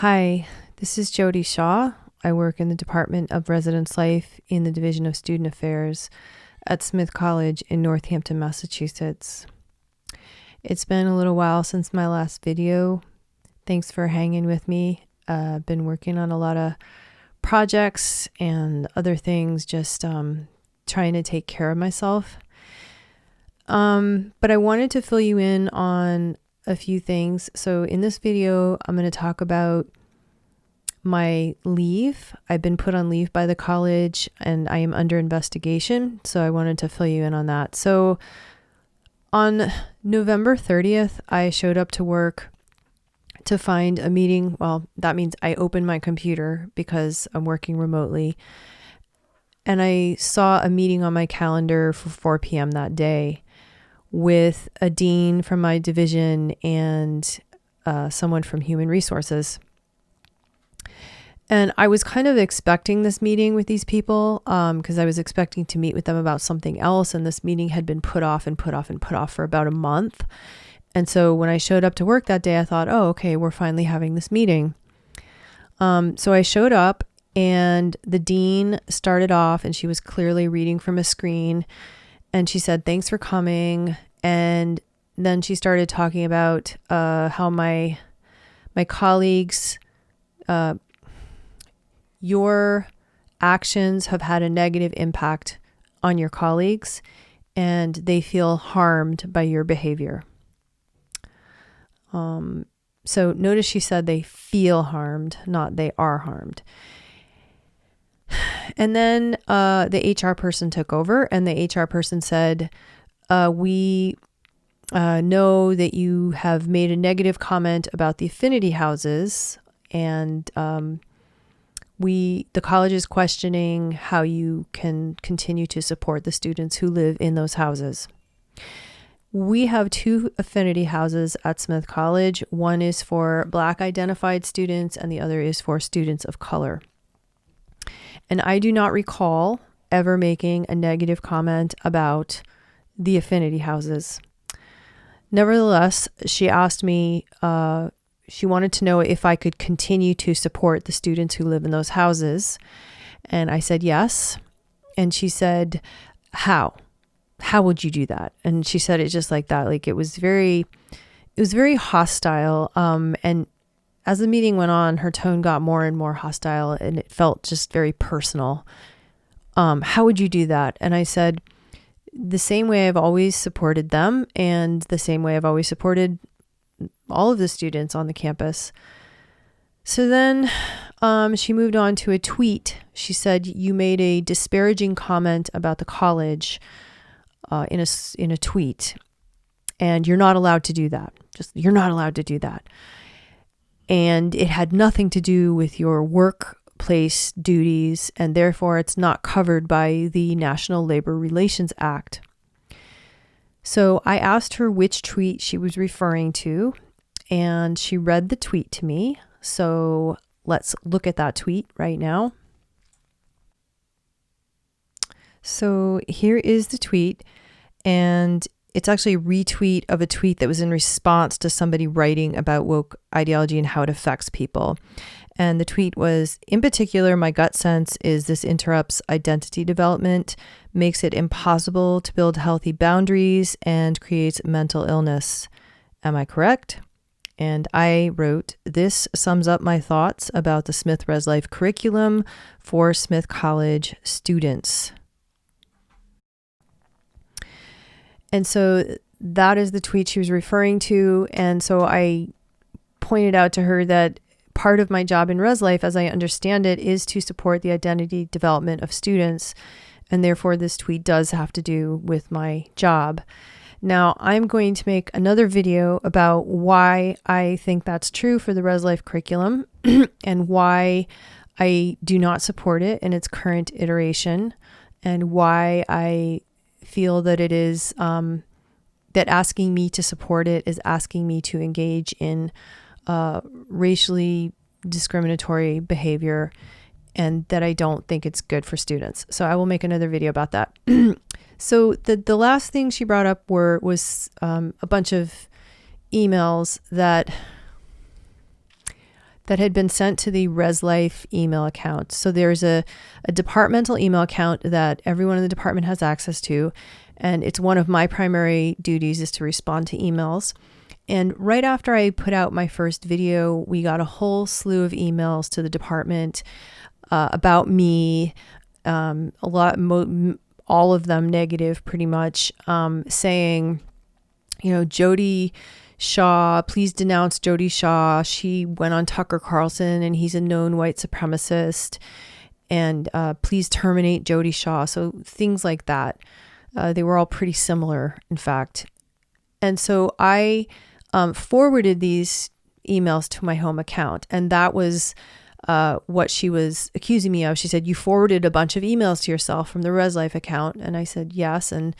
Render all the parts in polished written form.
Hi, this is Jody Shaw. I work in the Department of Residence Life in the Division of Student Affairs at Smith College in Northampton, Massachusetts. It's been a little while since my last video. Thanks for hanging with me. I've been working on a lot of projects and other things, just trying to take care of myself. But I wanted to fill you in on a few things. So in this video, I'm going to talk about my leave. I've been put on leave by the college and I am under investigation. So I wanted to fill you in on that. So on November 30th, I showed up to work to find a meeting. Well, that means I opened my computer because I'm working remotely. And I saw a meeting on my calendar for 4 p.m. that day with a dean from my division and someone from Human Resources. And I was kind of expecting this meeting with these people because I was expecting to meet with them about something else. And this meeting had been put off for about a month. And so when I showed up to work that day, I thought, oh, okay, we're finally having this meeting. So I showed up and the dean started off and she was clearly reading from a screen. And she said, thanks for coming. And then she started talking about how my colleagues, your actions have had a negative impact on your colleagues and they feel harmed by your behavior. So notice she said they feel harmed, not they are harmed. And then the HR person took over and the HR person said, we know that you have made a negative comment about the Affinity Houses and the college is questioning how you can continue to support the students who live in those houses. We have 2 Affinity Houses at Smith College. One is for Black identified students and the other is for students of color. And I do not recall ever making a negative comment about the Affinity Houses. Nevertheless, she asked me, she wanted to know if I could continue to support the students who live in those houses. And I said yes. And she said, how? How would you do that? And she said it just like that. Like it was very hostile. And as the meeting went on, her tone got more and more hostile and it felt just very personal. How would you do that? And I said, the same way I've always supported them and the same way I've always supported all of the students on the campus. So then she moved on to a tweet. She said, you made a disparaging comment about the college in a tweet and you're not allowed to do that. You're not allowed to do that. And it had nothing to do with your workplace duties, and therefore it's not covered by the National Labor Relations Act. So I asked her which tweet she was referring to, and she read the tweet to me. So let's look at that tweet right now. So here is the tweet, and it's actually a retweet of a tweet that was in response to somebody writing about woke ideology and how it affects people. And the tweet was, in particular, my gut sense is this interrupts identity development, makes it impossible to build healthy boundaries, and creates mental illness. Am I correct? And I wrote, this sums up my thoughts about the Smith Res Life curriculum for Smith College students. And so that is the tweet she was referring to. And so I pointed out to her that part of my job in Res Life, as I understand it, is to support the identity development of students. And therefore, this tweet does have to do with my job. Now, I'm going to make another video about why I think that's true for the Res Life curriculum and why I do not support it in its current iteration and why I feel that it is that asking me to support it is asking me to engage in racially discriminatory behavior and that I don't think it's good for students. So I will make another video about that. So the last thing she brought up was a bunch of emails that that had been sent to the ResLife email account. So there's a departmental email account that everyone in the department has access to. And it's one of my primary duties is to respond to emails. And right after I put out my first video, we got a whole slew of emails to the department about me, all of them negative pretty much, saying, Jody Shaw, please denounce Jody Shaw. She went on Tucker Carlson and he's a known white supremacist. And please terminate Jody Shaw. So things like that. They were all pretty similar, in fact. And so I forwarded these emails to my home account. And that was what she was accusing me of. She said, you forwarded a bunch of emails to yourself from the ResLife account. And I said, yes. And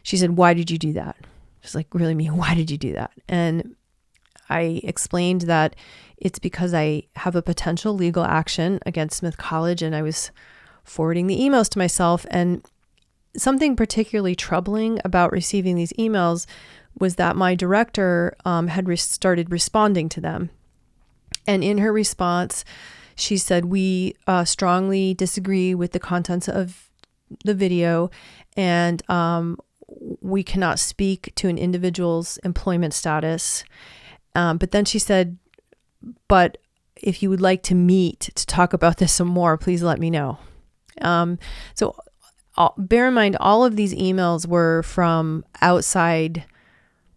she said, why did you do that? She's like, really, me? Why did you do that? And I explained that it's because I have a potential legal action against Smith College and I was forwarding the emails to myself. And something particularly troubling about receiving these emails was that my director had started responding to them. And in her response, she said, we strongly disagree with the contents of the video and we cannot speak to an individual's employment status. But then she said, but if you would like to meet to talk about this some more, please let me know. So bear in mind, all of these emails were from outside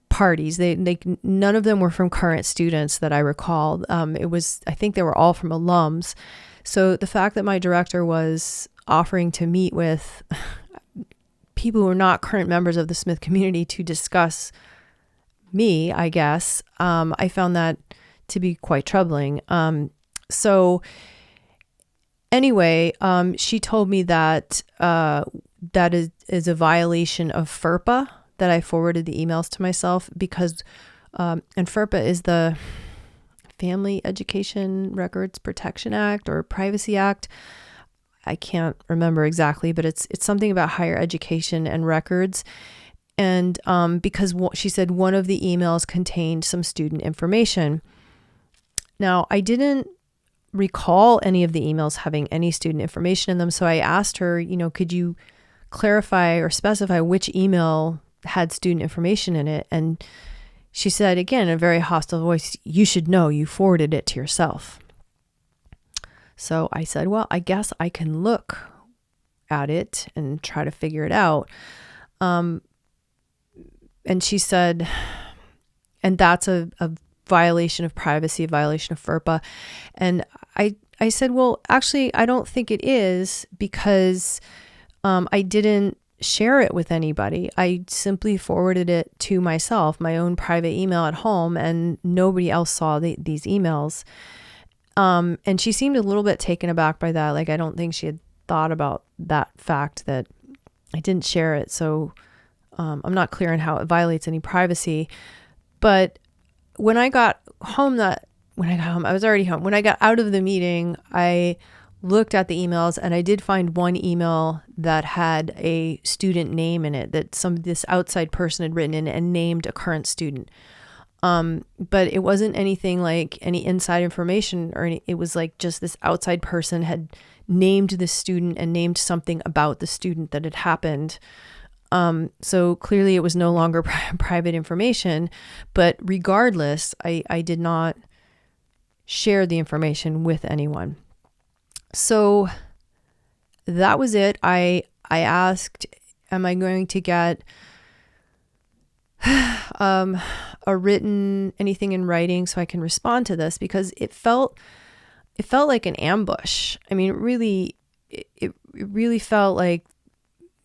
parties. They none of them were from current students that I recall. I think they were all from alums. So the fact that my director was offering to meet with people who are not current members of the Smith community to discuss me, I guess, I found that to be quite troubling. So anyway, she told me that that is a violation of FERPA, that I forwarded the emails to myself because, and FERPA is the Family Education Records Protection Act or Privacy Act. I can't remember exactly, but it's something about higher education and records. And because she said one of the emails contained some student information. Now, I didn't recall any of the emails having any student information in them. So I asked her, could you clarify or specify which email had student information in it? And she said, again, in a very hostile voice, you should know, you forwarded it to yourself. So I said, well, I guess I can look at it and try to figure it out. And she said, and that's a violation of privacy, a violation of FERPA. And I said, well, actually, I don't think it is because I didn't share it with anybody. I simply forwarded it to myself, my own private email at home, and nobody else saw these emails. And she seemed a little bit taken aback by that. Like, I don't think she had thought about that fact that I didn't share it. So I'm not clear on how it violates any privacy. But when I got home, I was already home. When I got out of the meeting, I looked at the emails and I did find one email that had a student name in it that this outside person had written in and named a current student. But it wasn't anything like any inside information it was like just this outside person had named the student and named something about the student that had happened. So clearly it was no longer private information, but regardless, I did not share the information with anyone. So that was it. I asked, am I going to get anything in writing so I can respond to this? Because it felt like an ambush. I mean, it really felt like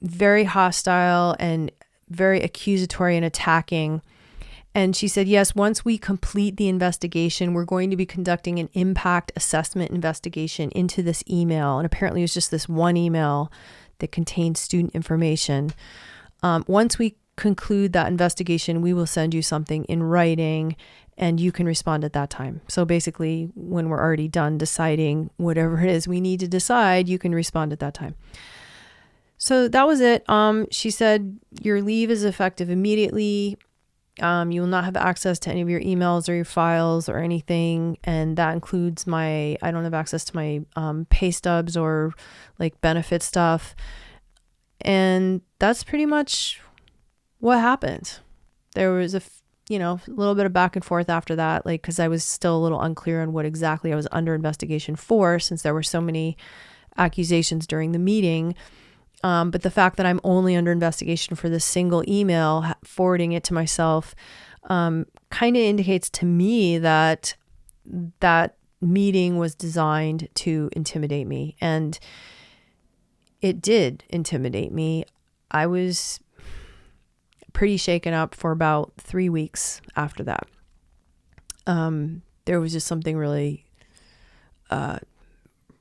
very hostile and very accusatory and attacking. And she said, yes, once we complete the investigation, we're going to be conducting an impact assessment investigation into this email. And apparently it was just this one email that contained student information. Once we conclude that investigation, we will send you something in writing and you can respond at that time. So basically, when we're already done deciding whatever it is we need to decide, you can respond at that time. So that was it. She said, your leave is effective immediately. You will not have access to any of your emails or your files or anything. And that includes I don't have access to my pay stubs or like benefit stuff. And that's pretty much what happened. There was a little bit of back and forth after that, like, because I was still a little unclear on what exactly I was under investigation for, since there were so many accusations during the meeting. But the fact that I'm only under investigation for this single email, forwarding it to myself, kind of indicates to me that that meeting was designed to intimidate me. And it did intimidate me. I was pretty shaken up for about 3 weeks after that. There was just something really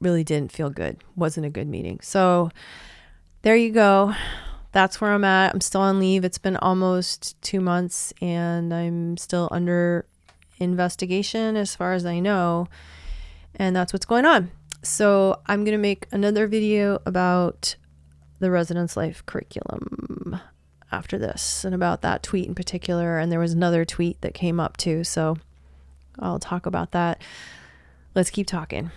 didn't feel good. Wasn't a good meeting. So there you go. That's where I'm at. I'm still on leave. It's been almost 2 months and I'm still under investigation as far as I know. And that's what's going on. So I'm going to make another video about the residence life curriculum after this and about that tweet in particular. And there was another tweet that came up too. So I'll talk about that. Let's keep talking.